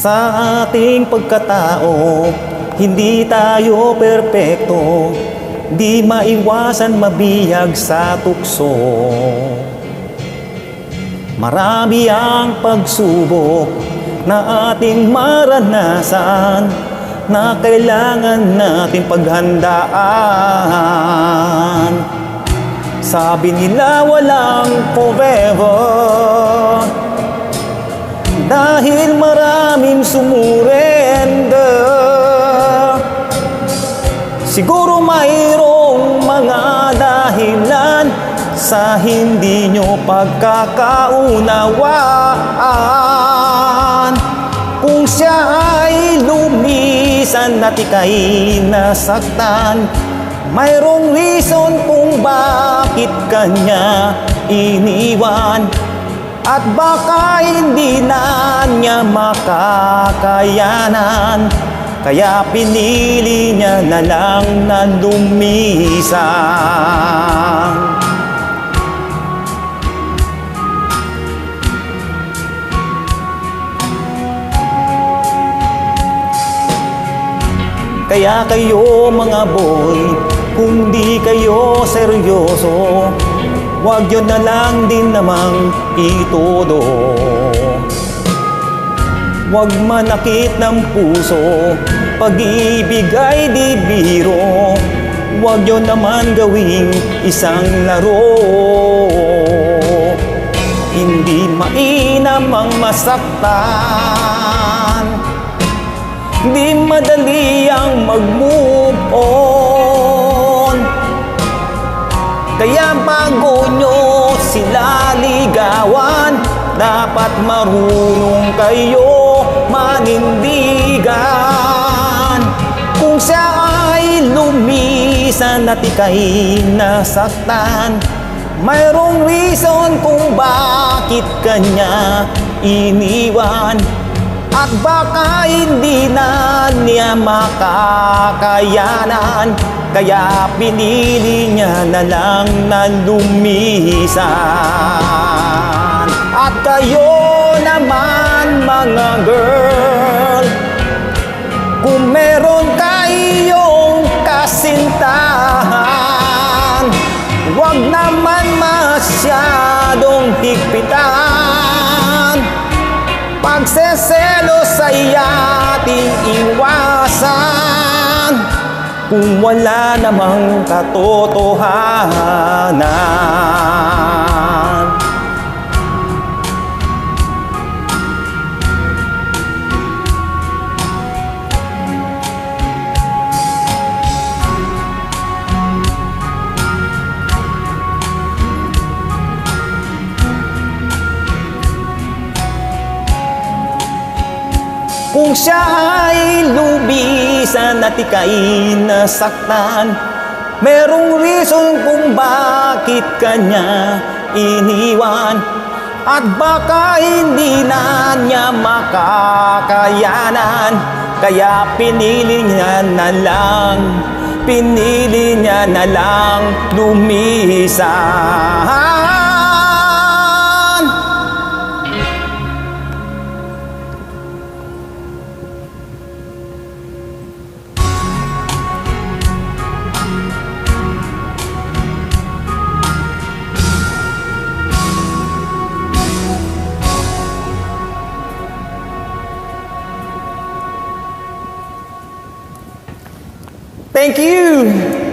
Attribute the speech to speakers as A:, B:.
A: Sa ating pagkatao, hindi tayo perpekto, di maiwasan mabihag sa tukso. Marami ang pagsubok na ating maranasan, na kailangan nating paghandaan. Sabi nila walang forever, dahil maraming sumurender. Siguro mayroong mga dahilan sa hindi nyo pagkakaunawaan. Kung siya ay lumisan at ika'y nasaktan, mayroong reason kung bakit kanya iniwan. At baka hindi na niya makakayanan, kaya pinili niya na lang na lumisan. Kaya kayo mga boy, kung di kayo seryoso, wag yun na lang din namang itodo. Wag manakit ng puso, pag-ibig ay di biro. Wag yun naman gawing isang laro. Hindi mainam ang masaktan, di madali ang mag-move on. Kaya bago nyo sila ligawan, dapat marunong kayo manindigan. Kung siya ay lumisan at ika'y nasaktan, mayroong reason kung bakit kanya iniwan. At baka hindi na niya makakayanan, kaya pinili niya na lang na lumisan. At kayo naman mga girl, kung meron kayong kasintahan, wag naman masyadong higpitan. Pagseselos ay ating iwasan, kung wala namang katotohanan. Kung siya ay lubisan at ika'y nasaktan, merong reason kung bakit kanya iniwan. At baka hindi na niya makakayanan, kaya pinili niya na lang lumisan. Thank you.